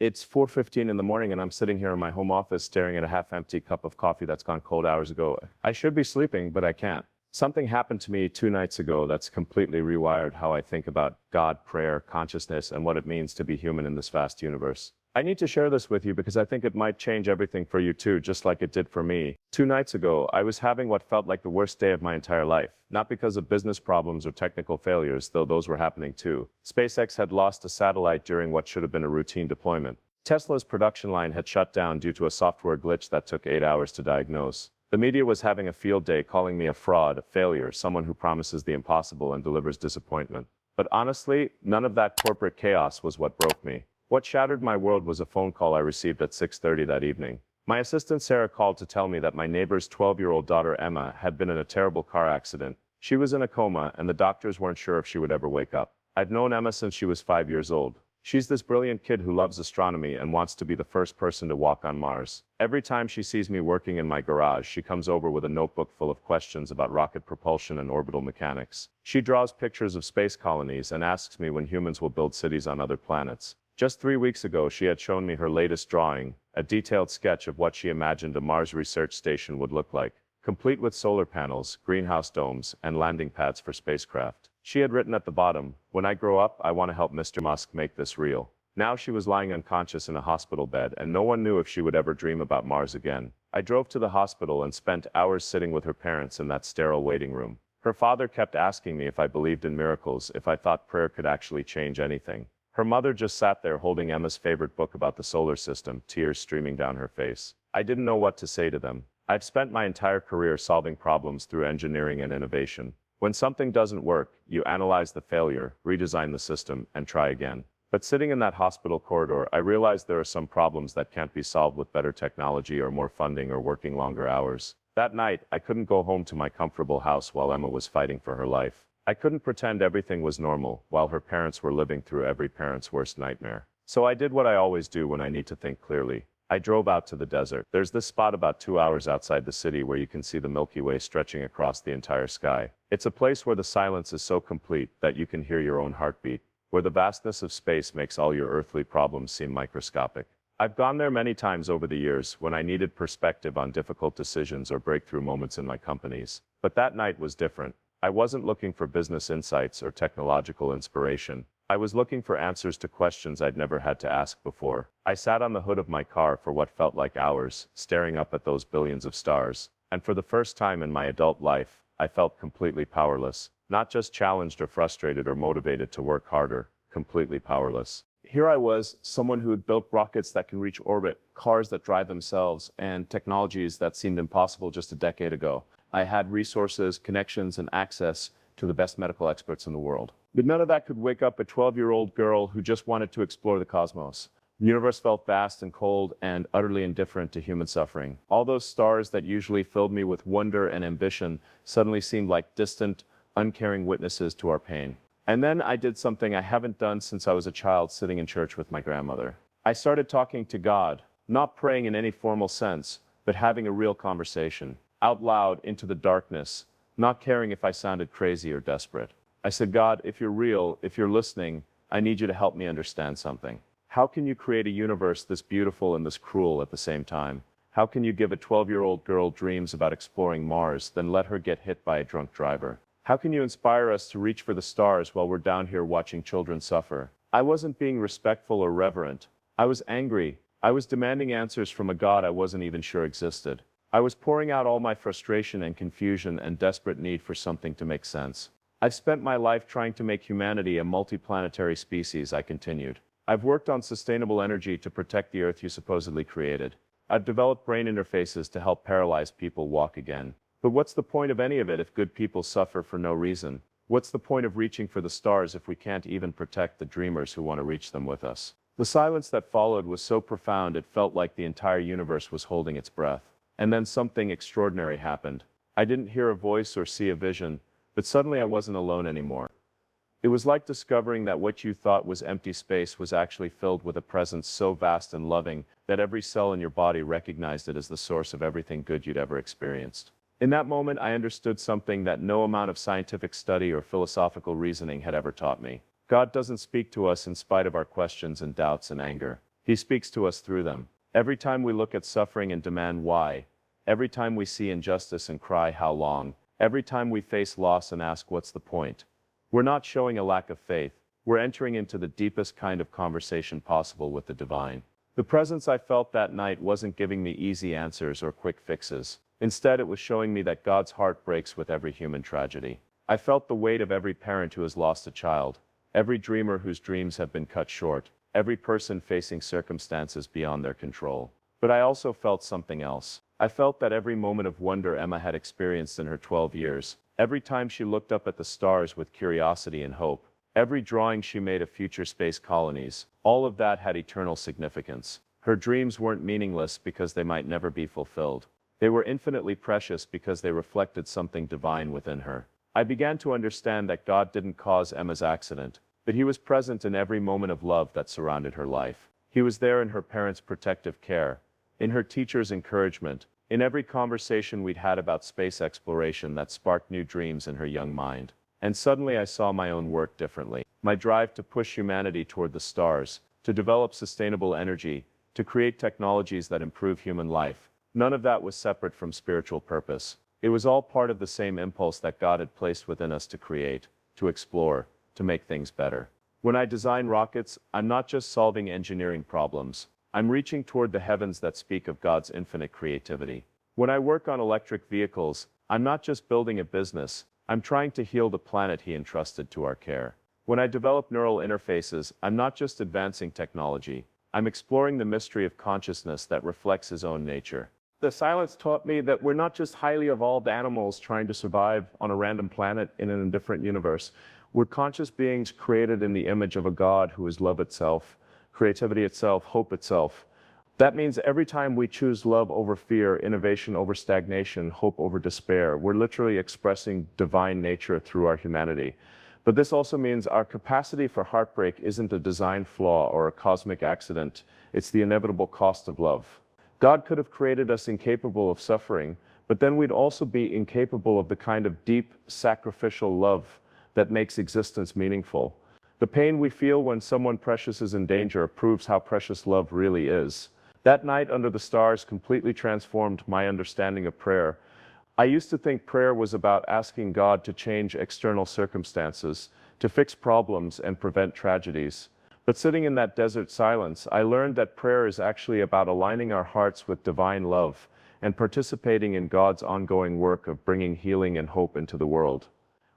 It's 4:15 in the morning and I'm sitting here in my home office staring at a half-empty cup of coffee that's gone cold hours ago. I should be sleeping, but I can't. Something happened to me 2 nights ago that's completely rewired how I think about God, prayer, consciousness, and what it means to be human in this vast universe. I need to share this with you because I think it might change everything for you too, just like it did for me. 2 nights ago, I was having what felt like the worst day of my entire life. Not because of business problems or technical failures, though those were happening too. SpaceX had lost a satellite during what should have been a routine deployment. Tesla's production line had shut down due to a software glitch that took 8 hours to diagnose. The media was having a field day calling me a fraud, a failure, someone who promises the impossible and delivers disappointment. But honestly, none of that corporate chaos was what broke me. What shattered my world was a phone call I received at 6:30 that evening. My assistant Sarah called to tell me that my neighbor's 12-year-old daughter Emma had been in a terrible car accident. She was in a coma and the doctors weren't sure if she would ever wake up. I'd known Emma since she was 5 years old. She's this brilliant kid who loves astronomy and wants to be the first person to walk on Mars. Every time she sees me working in my garage, she comes over with a notebook full of questions about rocket propulsion and orbital mechanics. She draws pictures of space colonies and asks me when humans will build cities on other planets. Just 3 weeks ago, she had shown me her latest drawing, a detailed sketch of what she imagined a Mars research station would look like, complete with solar panels, greenhouse domes, and landing pads for spacecraft. She had written at the bottom, "When I grow up, I want to help Mr. Musk make this real." Now she was lying unconscious in a hospital bed, and no one knew if she would ever dream about Mars again. I drove to the hospital and spent hours sitting with her parents in that sterile waiting room. Her father kept asking me if I believed in miracles, if I thought prayer could actually change anything. Her mother just sat there holding Emma's favorite book about the solar system, tears streaming down her face. I didn't know what to say to them. I've spent my entire career solving problems through engineering and innovation. When something doesn't work, you analyze the failure, redesign the system, and try again. But sitting in that hospital corridor, I realized there are some problems that can't be solved with better technology or more funding or working longer hours. That night, I couldn't go home to my comfortable house while Emma was fighting for her life. I couldn't pretend everything was normal while her parents were living through every parent's worst nightmare. So I did what I always do when I need to think clearly. I drove out to the desert. There's this spot about 2 hours outside the city where you can see the Milky Way stretching across the entire sky. It's a place where the silence is so complete that you can hear your own heartbeat, where the vastness of space makes all your earthly problems seem microscopic. I've gone there many times over the years when I needed perspective on difficult decisions or breakthrough moments in my companies. But that night was different. I wasn't looking for business insights or technological inspiration. I was looking for answers to questions I'd never had to ask before. I sat on the hood of my car for what felt like hours, staring up at those billions of stars. And for the first time in my adult life, I felt completely powerless. Not just challenged or frustrated or motivated to work harder, completely powerless. Here I was, someone who had built rockets that can reach orbit, cars that drive themselves, and technologies that seemed impossible just a decade ago. I had resources, connections, and access to the best medical experts in the world. But none of that could wake up a 12-year-old girl who just wanted to explore the cosmos. The universe felt vast and cold and utterly indifferent to human suffering. All those stars that usually filled me with wonder and ambition suddenly seemed like distant, uncaring witnesses to our pain. And then I did something I haven't done since I was a child sitting in church with my grandmother. I started talking to God, not praying in any formal sense, but having a real conversation, out loud into the darkness, not caring if I sounded crazy or desperate. I said, "God, if you're real, if you're listening, I need you to help me understand something. How can you create a universe this beautiful and this cruel at the same time? How can you give a 12-year-old girl dreams about exploring Mars, then let her get hit by a drunk driver? How can you inspire us to reach for the stars while we're down here watching children suffer?" I wasn't being respectful or reverent. I was angry. I was demanding answers from a God I wasn't even sure existed. I was pouring out all my frustration and confusion and desperate need for something to make sense. I've spent my life trying to make humanity a multiplanetary species, I continued. I've worked on sustainable energy to protect the Earth you supposedly created. I've developed brain interfaces to help paralyzed people walk again. But what's the point of any of it if good people suffer for no reason? What's the point of reaching for the stars if we can't even protect the dreamers who want to reach them with us? The silence that followed was so profound it felt like the entire universe was holding its breath. And then something extraordinary happened. I didn't hear a voice or see a vision, but suddenly I wasn't alone anymore. It was like discovering that what you thought was empty space was actually filled with a presence so vast and loving that every cell in your body recognized it as the source of everything good you'd ever experienced. In that moment, I understood something that no amount of scientific study or philosophical reasoning had ever taught me. God doesn't speak to us in spite of our questions and doubts and anger. He speaks to us through them. Every time we look at suffering and demand why, every time we see injustice and cry how long, every time we face loss and ask what's the point, we're not showing a lack of faith, we're entering into the deepest kind of conversation possible with the divine. The presence I felt that night wasn't giving me easy answers or quick fixes. Instead, it was showing me that God's heart breaks with every human tragedy. I felt the weight of every parent who has lost a child, every dreamer whose dreams have been cut short, every person facing circumstances beyond their control. But I also felt something else. I felt that every moment of wonder Emma had experienced in her 12 years, every time she looked up at the stars with curiosity and hope, every drawing she made of future space colonies, all of that had eternal significance. Her dreams weren't meaningless because they might never be fulfilled. They were infinitely precious because they reflected something divine within her. I began to understand that God didn't cause Emma's accident, but He was present in every moment of love that surrounded her life. He was there in her parents' protective care, in her teacher's encouragement, in every conversation we'd had about space exploration that sparked new dreams in her young mind. And suddenly I saw my own work differently. My drive to push humanity toward the stars, to develop sustainable energy, to create technologies that improve human life. None of that was separate from spiritual purpose. It was all part of the same impulse that God had placed within us to create, to explore, to make things better. When I design rockets, I'm not just solving engineering problems. I'm reaching toward the heavens that speak of God's infinite creativity. When I work on electric vehicles, I'm not just building a business. I'm trying to heal the planet He entrusted to our care. When I develop neural interfaces, I'm not just advancing technology. I'm exploring the mystery of consciousness that reflects His own nature. The silence taught me that we're not just highly evolved animals trying to survive on a random planet in an indifferent universe. We're conscious beings created in the image of a God who is love itself, creativity itself, hope itself. That means every time we choose love over fear, innovation over stagnation, hope over despair, we're literally expressing divine nature through our humanity. But this also means our capacity for heartbreak isn't a design flaw or a cosmic accident. It's the inevitable cost of love. God could have created us incapable of suffering, but then we'd also be incapable of the kind of deep, sacrificial love that makes existence meaningful. The pain we feel when someone precious is in danger proves how precious love really is. That night under the stars completely transformed my understanding of prayer. I used to think prayer was about asking God to change external circumstances, to fix problems and prevent tragedies. But sitting in that desert silence, I learned that prayer is actually about aligning our hearts with divine love and participating in God's ongoing work of bringing healing and hope into the world.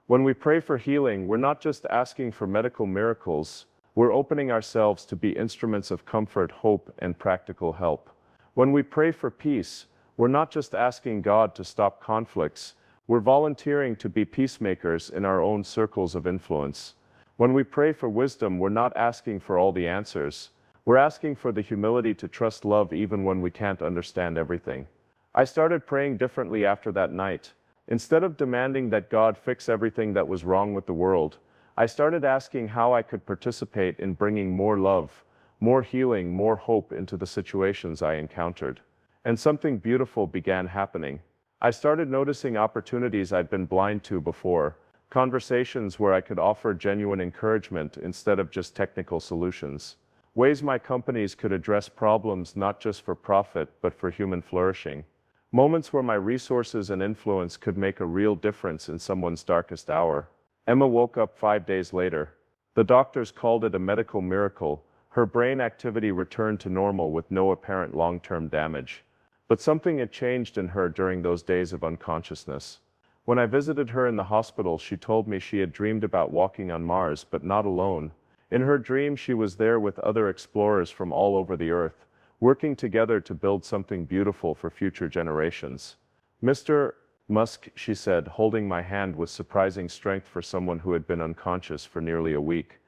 When we pray for healing, we're not just asking for medical miracles, we're opening ourselves to be instruments of comfort, hope, and practical help. When we pray for peace, we're not just asking God to stop conflicts, we're volunteering to be peacemakers in our own circles of influence. When we pray for wisdom, we're not asking for all the answers. We're asking for the humility to trust love even when we can't understand everything. I started praying differently after that night. Instead of demanding that God fix everything that was wrong with the world, I started asking how I could participate in bringing more love, more healing, more hope into the situations I encountered. And something beautiful began happening. I started noticing opportunities I'd been blind to before, conversations where I could offer genuine encouragement instead of just technical solutions, ways my companies could address problems not just for profit but for human flourishing, moments where my resources and influence could make a real difference in someone's darkest hour. Emma woke up 5 days later. The doctors called it a medical miracle. Her brain activity returned to normal with no apparent long-term damage. But something had changed in her during those days of unconsciousness. When I visited her in the hospital, she told me she had dreamed about walking on Mars, but not alone. In her dream, she was there with other explorers from all over the Earth, working together to build something beautiful for future generations. Mr. Musk, she said, holding my hand with surprising strength for someone who had been unconscious for nearly a week.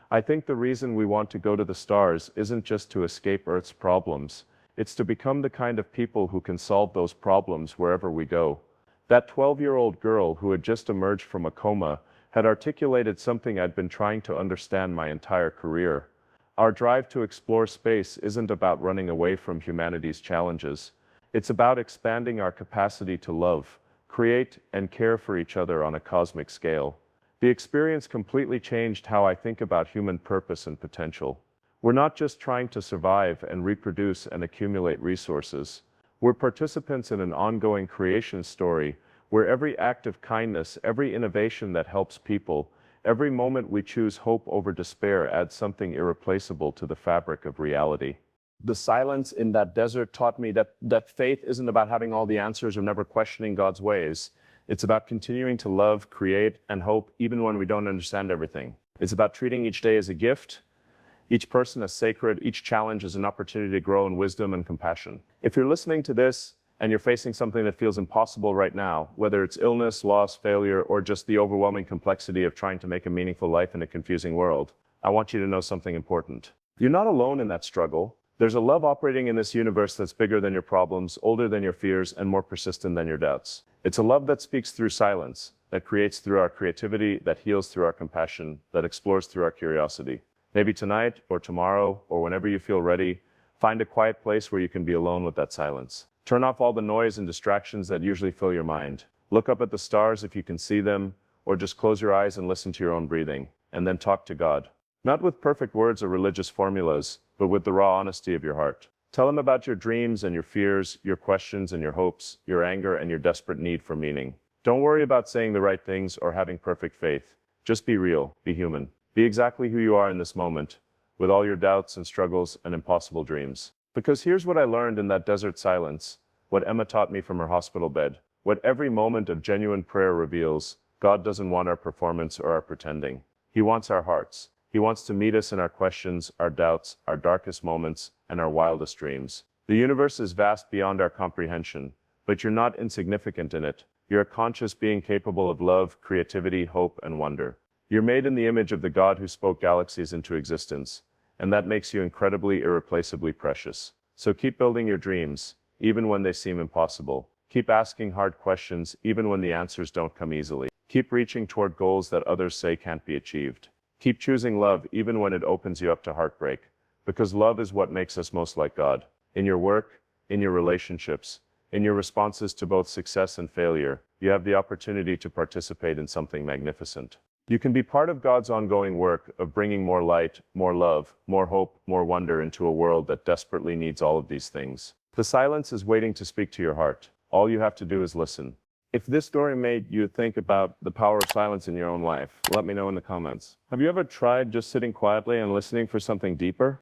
I think the reason we want to go to the stars isn't just to escape Earth's problems. It's to become the kind of people who can solve those problems wherever we go. That 12-year-old girl who had just emerged from a coma had articulated something I'd been trying to understand my entire career. Our drive to explore space isn't about running away from humanity's challenges. It's about expanding our capacity to love, create, and care for each other on a cosmic scale. The experience completely changed how I think about human purpose and potential. We're not just trying to survive and reproduce and accumulate resources. We're participants in an ongoing creation story where every act of kindness, every innovation that helps people, every moment we choose hope over despair adds something irreplaceable to the fabric of reality. The silence in that desert taught me that faith isn't about having all the answers or never questioning God's ways. It's about continuing to love, create, and hope even when we don't understand everything. It's about treating each day as a gift, each person as sacred, each challenge as an opportunity to grow in wisdom and compassion. If you're listening to this and you're facing something that feels impossible right now, whether it's illness, loss, failure, or just the overwhelming complexity of trying to make a meaningful life in a confusing world, I want you to know something important. You're not alone in that struggle. There's a love operating in this universe that's bigger than your problems, older than your fears, and more persistent than your doubts. It's a love that speaks through silence, that creates through our creativity, that heals through our compassion, that explores through our curiosity. Maybe tonight, or tomorrow, or whenever you feel ready, find a quiet place where you can be alone with that silence. Turn off all the noise and distractions that usually fill your mind. Look up at the stars if you can see them, or just close your eyes and listen to your own breathing, and then talk to God. Not with perfect words or religious formulas, but with the raw honesty of your heart. Tell Him about your dreams and your fears, your questions and your hopes, your anger and your desperate need for meaning. Don't worry about saying the right things or having perfect faith. Just be real, be human. Be exactly who you are in this moment, with all your doubts and struggles and impossible dreams. Because here's what I learned in that desert silence, what Emma taught me from her hospital bed, what every moment of genuine prayer reveals: God doesn't want our performance or our pretending. He wants our hearts. He wants to meet us in our questions, our doubts, our darkest moments, and our wildest dreams. The universe is vast beyond our comprehension, but you're not insignificant in it. You're a conscious being capable of love, creativity, hope, and wonder. You're made in the image of the God who spoke galaxies into existence, and that makes you incredibly, irreplaceably precious. So keep building your dreams, even when they seem impossible. Keep asking hard questions, even when the answers don't come easily. Keep reaching toward goals that others say can't be achieved. Keep choosing love, even when it opens you up to heartbreak, because love is what makes us most like God. In your work, in your relationships, in your responses to both success and failure, you have the opportunity to participate in something magnificent. You can be part of God's ongoing work of bringing more light, more love, more hope, more wonder into a world that desperately needs all of these things. The silence is waiting to speak to your heart. All you have to do is listen. If this story made you think about the power of silence in your own life, let me know in the comments. Have you ever tried just sitting quietly and listening for something deeper?